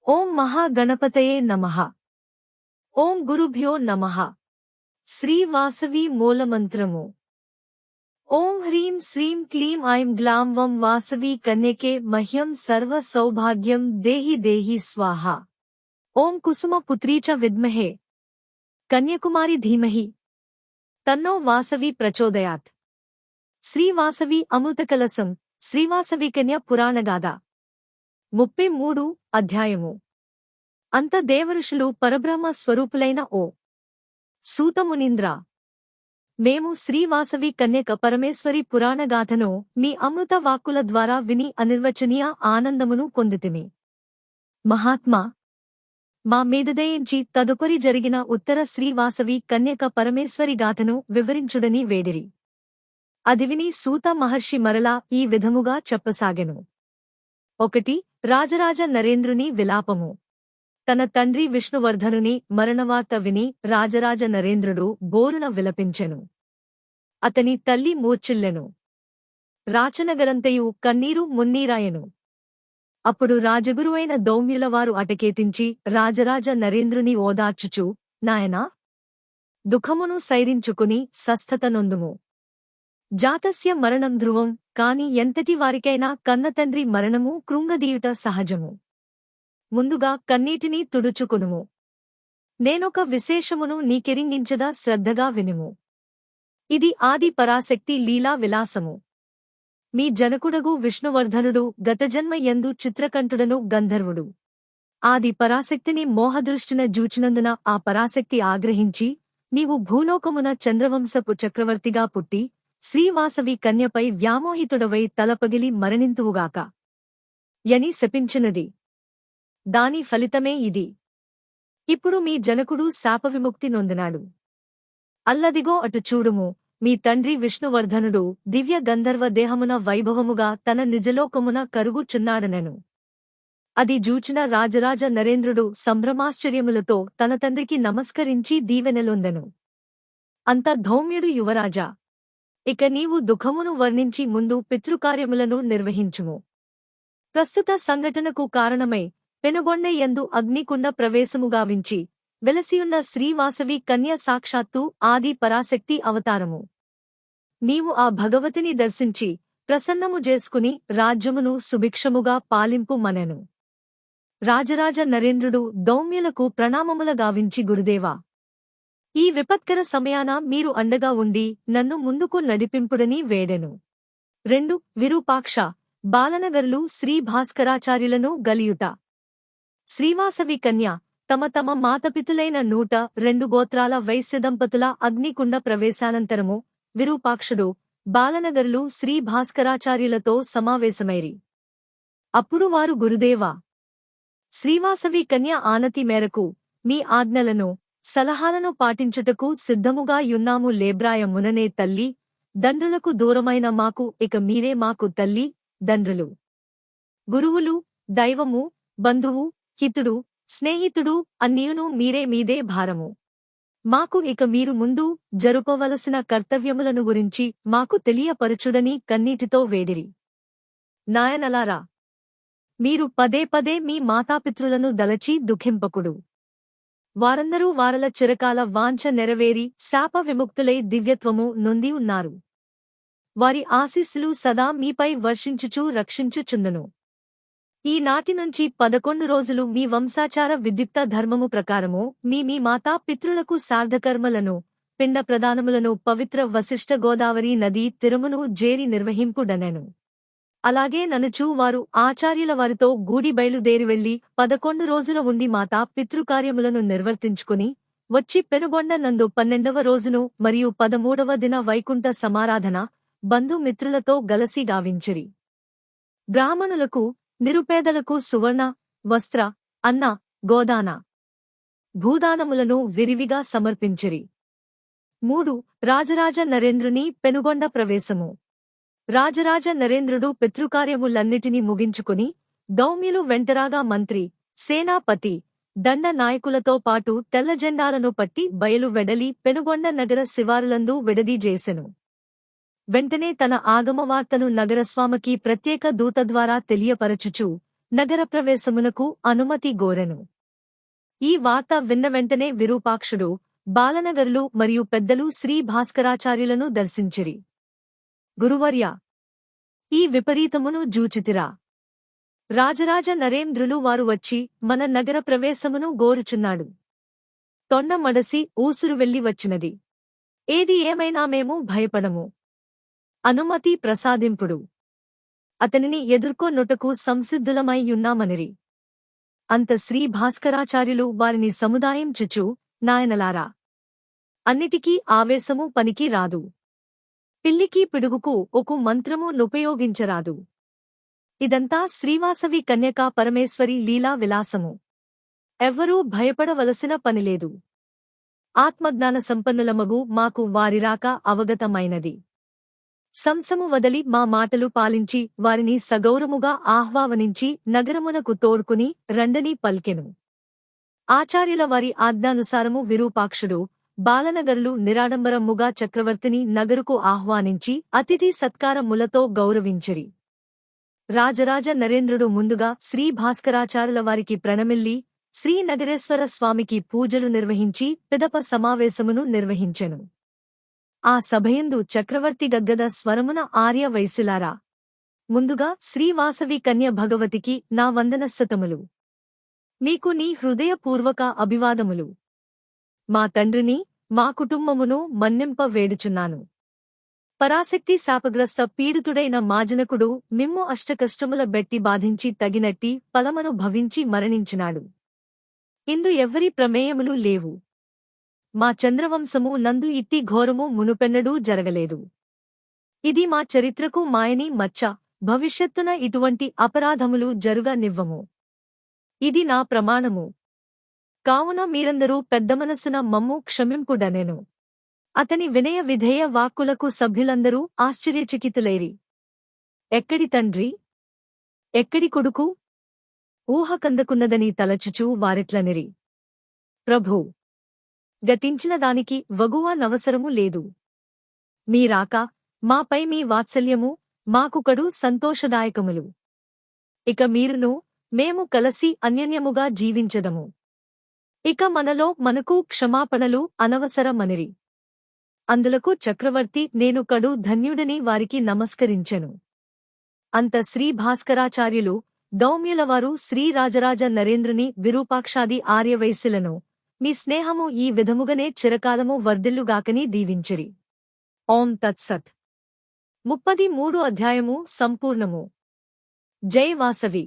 ఓం మహాగణపతయే నమః. ఓం గురుభ్యో నమః. శ్రీ వాసవి మూలమంత్రము. ఓం హ్రీం శ్రీం క్లీం ఐం గ్లాం వం వాసవి కన్యకే మహ్యం సర్వ సౌభాగ్యం దేహి దేహి స్వాహ. ఓం కుసుమ పుత్రీ చ విద్మహే కన్యకుమారి ధీమహి తన్నో వాసవి ప్రచోదయాత్. శ్రీవాసవి అమృతకలశం. శ్రీవాసవి కన్య పురాణగాథ 33 అధ్యాయము. అంత దేవఋషులు పరబ్రహ్మ స్వరూపులైన ఓ సూతమునీంద్ర, మేము శ్రీవాసవి కన్యక పరమేశ్వరి పురాణగాథను మీ అమృత వాక్కుల ద్వారా విని అనిర్వచనీయ ఆనందమును పొందితిమి. మహాత్మా, మా మీద దయించి తదుపరి జరిగిన ఉత్తర శ్రీవాసవి కన్యక పరమేశ్వరి గాథను వివరించుడని వేడిరి. అది విని సూత మహర్షి మరలా ఈ విధముగా చెప్పసాగెను. 1. రాజరాజ నరేంద్రుని విలాపము. తన తండ్రి విష్ణువర్ధనుని మరణవార్త విని రాజరాజ నరేంద్రుడు బోరున విలపించెను. అతని తల్లి మూర్ఛిల్లెను. రాచనగరంతయు కన్నీరు మున్నీరాయెను. అప్పుడు రాజగురువైన దౌమ్యులవారు అటకేతించి రాజరాజ నరేంద్రుని ఓదార్చుచు, నాయనా, దుఃఖమును సైరించుకుని స్వస్థత నొందుము. జాతస్య మరణం ధ్రువం, కాని ఎంతటి వారికైనా కన్నతండ్రి మరణము కృంగదీయుట సహజము. ముందుగా కన్నీటిని తుడుచుకునుము. నేనొక విశేషమును నీకెరింగించదా శ్రద్ధగా వినుము. ఇది ఆది పరాశక్తి లీలా విలాసము. మీ జనకుడగు విష్ణువర్ధనుడు గతజన్మ యందు చిత్రకంఠుడను గంధర్వుడు. ఆది పరాశక్తిని మోహదృష్టిన జూచినందున ఆ పరాశక్తి ఆగ్రహించి, నీవు భూలోకమున చంద్రవంశపు చక్రవర్తిగా పుట్టి శ్రీవాసవి కన్యపై వ్యామోహితుడవై తలపగిలి మరణింతువుగాక యని శపించినది. దాని ఫలితమే ఇది. ఇప్పుడు మీ జనకుడు శాపవిముక్తి నొందినాడు. అల్లదిగో అటు చూడుము, మీ తండ్రి విష్ణువర్ధనుడు దివ్య గంధర్వ దేహమున వైభవముగా తన నిజలోకమున కరుగుచున్నాడనెను. అది జూచిన రాజరాజ నరేంద్రుడు సంభ్రమాశ్చర్యములతో తన తండ్రికి నమస్కరించి దీవెనలొందెను. అంత ధౌమ్యుడు, యువరాజా, ఇక నీవు దుఃఖమును వర్ణించి ముందు పితృకార్యములను నిర్వహించుము. ప్రస్తుత సంఘటనకు కారణమై పెనుగొండ యందు అగ్నికుండ ప్రవేశముగావించి వెలసియున్న శ్రీవాసవి కన్య సాక్షాత్తు ఆది పరాశక్తి అవతారము. నీవు ఆ భగవతిని దర్శించి ప్రసన్నము చేసుకుని రాజ్యమును సుభిక్షముగా పాలింపు మనెను. రాజరాజ నరేంద్రుడు దౌమ్యులకు ప్రణామముల గావించి, గురుదేవా, ఈ విపత్కర సమయాన మీరు అండగా ఉండి నన్ను ముందుకు నడిపింపుడని వేడెను. 2. విరూపాక్ష, బాలనగర్లు శ్రీ భాస్కరాచార్యులను గలియుట. శ్రీవాసవి కన్య తమ తమ మాతపితులైన 102 గోత్రాల వైశ్యదంపతుల అగ్నికుండ ప్రవేశానంతరము విరూపాక్షుడు బాలనగర్లు శ్రీ భాస్కరాచార్యులతో సమావేశమైరి. అప్పుడు వారు, గురుదేవా, శ్రీవాసవి కన్య ఆనతి మేరకు మీ ఆజ్ఞలను సలహాలను పాటించుటకు సిద్ధముగా యున్నాము. లేబ్రాయ ముననే తల్లి దండ్రులకు దూరమైన మాకు ఇక మీరే మాకు తల్లి, దండ్రులు, గురువులు, దైవము, బంధువు, హితుడు, స్నేహితుడు అన్నియును మీరే. మీదే భారము. మాకు ఇక మీరు ముందు జరుపవలసిన కర్తవ్యములను గురించి మాకు తెలియపరచుడని కన్నీటితో వేడిరి. నాయనలారా, మీరు పదే పదే మీ మాతాపితృలను దలచి దుఃఖింపకుడు. వారందరూ వారల చిరకాల వాంఛ నెరవేరి శాప విముక్తులై దివ్యత్వము నొంది ఉన్నారు. వారి ఆశీస్సులు సదా మీపై వర్షించుచూ రక్షించుచుండును. ఈనాటి నుంచి 11 రోజులు మీ వంశాచార విద్యుక్త ధర్మము ప్రకారము మీ మీ మాతా పితృలకు సార్ధకర్మలను, పిండ ప్రదానములను పవిత్ర వశిష్ఠ గోదావరి నదీ తిరుమును జేరి నిర్వహింపుడనెను. అలాగే ననుచూ వారు ఆచార్యుల వారితో గూడి బయలుదేరి వెళ్లి 11 రోజుల ఉండి మాతా పితృకార్యములను నిర్వర్తించుకుని వచ్చి పెనుగొండ నందు 12వ రోజును మరియు 13వ దిన వైకుంఠ సమారాధన బంధుమిత్రులతో గలసి గావించిరి. బ్రాహ్మణులకు, నిరుపేదలకు సువర్ణ, వస్త్ర, అన్న, గోదాన, భూదానములను విరివిగా సమర్పించిరి. 3. రాజరాజ నరేంద్రుని పెనుగొండ ప్రవేశము. రాజరాజ నరేంద్రుడు పితృకార్యములన్నిటినీ ముగించుకుని దౌమ్యులు వెంటరాగా మంత్రి, సేనాపతి, దండ నాయకులతో పాటు తెల్లజెండాలను పట్టి బయలు వెడలి పెనుగొండ నగర శివారులందు విడదీజేసెను. వెంటనే తన ఆగమవార్తను నగరస్వామికి ప్రత్యేక దూత ద్వారా తెలియపరచుచు నగర ప్రవేశమునకు అనుమతి గోరెను. ఈ వార్త విన్న వెంటనే విరూపాక్షుడు, బాలనగరులు మరియు పెద్దలు శ్రీ భాస్కరాచార్యులను దర్శించిరి. గురువర్యా, ఈ విపరీతమును జూచితిరా? రాజరాజ నరేంద్రులు వారు వచ్చి మన నగర ప్రవేశమును గోరుచున్నాడు. తొండ మడసి ఊసురు వెళ్లి వచ్చినది. ఏది ఏమైనా మేము భయపడము. అనుమతి ప్రసాదింపుడు. అతనిని ఎదుర్కొనుటకు సంసిద్ధులమైయున్నామనిరి. అంత శ్రీ భాస్కరాచార్యులు వారిని సముదాయం చుచు, నాయనలారా, అన్నిటికీ ఆవేశము పనికి రాదు. పిల్లికి పిడుగుకు ఒక మంత్రము నుపయోగించరాదు. ఇదంతా శ్రీవాసవి కన్యకా పరమేశ్వరి లీలా విలాసము. ఎవ్వరూ భయపడవలసిన పనిలేదు. ఆత్మజ్ఞాన సంపన్నులమగు మాకు వారిరాక అవగతమైనది. సంశము వదలి మా మాటలు పాలించి వారిని సగౌరముగా ఆహ్వానించి నగరమునకు తోడ్కుని రండని పల్కెను. ఆచార్యుల వారి ఆజ్ఞానుసారము విరూపాక్షుడు, బాలనగరులు నిరాడంబరముగా చక్రవర్తిని నగరుకు ఆహ్వానించి అతిథి సత్కారములతో గౌరవించిరి. రాజరాజ నరేంద్రుడు ముందుగా శ్రీ భాస్కరాచార్యుల వారికి ప్రణమిల్లి శ్రీ నగరేశ్వర స్వామికి పూజలు నిర్వహించి పిదప సమావేశమును నిర్వహించెను. ఆ సభయందు చక్రవర్తి గద్గద స్వరమున ఆర్య వైశ్యులారా, ముందుగా శ్రీవాసవి కన్య భగవతికి నా వందనస్సతములు. మీకు నీ హృదయపూర్వక అభివాదములు. మా తండ్రిని, మా కుటుంబమును మన్నింప వేడుచున్నాను. పరాశక్తి శాపగ్రస్త పీడితుడైన మాజనకుడు మిమ్ము అష్టకష్టముల బెట్టి బాధించి తగినట్టి ఫలమును భవించి మరణించినాడు. ఇందు ఎవ్వరి ప్రమేయములు లేవు. మా చంద్రవంశము నందు ఇట్టి ఘోరము మునుపెన్నడూ జరగలేదు. ఇది మా చరిత్రకు మాయని మచ్చ. భవిష్యత్తున ఇటువంటి అపరాధములు జరుగ నివ్వము. ఇది నా ప్రమాణము. కావున మీరందరూ పెద్దమనస్సున మమ్ము క్షమింపుడనెను. అతని వినయ విధేయ వాక్కులకు సభ్యులందరూ ఆశ్చర్యచకితులైరి. ఎక్కడి తండ్రి, ఎక్కడి కొడుకు? ఊహకందకున్నదని తలచుచూ వారిట్లనిరి. ప్రభూ, గతించిన దానికి వగువ నవసరము లేదు. మీరాక, మాపై మీ వాత్సల్యము మాకు కడు సంతోషదాయకములు. ఇక మీరును మేము కలసి అన్యోన్యముగా జీవించదము. ఇక మనలో మనకు క్షమాపణలు అనవసరమనిరి. అందులకు చక్రవర్తి నేను కడు ధన్యుడని వారికి నమస్కరించెను. అంత శ్రీ భాస్కరాచార్యులు దౌమ్యులవారు శ్రీరాజరాజ నరేంద్రుని విరూపాక్షాది ఆర్యవైశ్యులను మీ స్నేహము ఈ విధముగనే చిరకాలము వర్ధిల్లుగాకని దీవించిరి. ఓం తత్సత్. 33 అధ్యాయము సంపూర్ణము. జై వాసవి.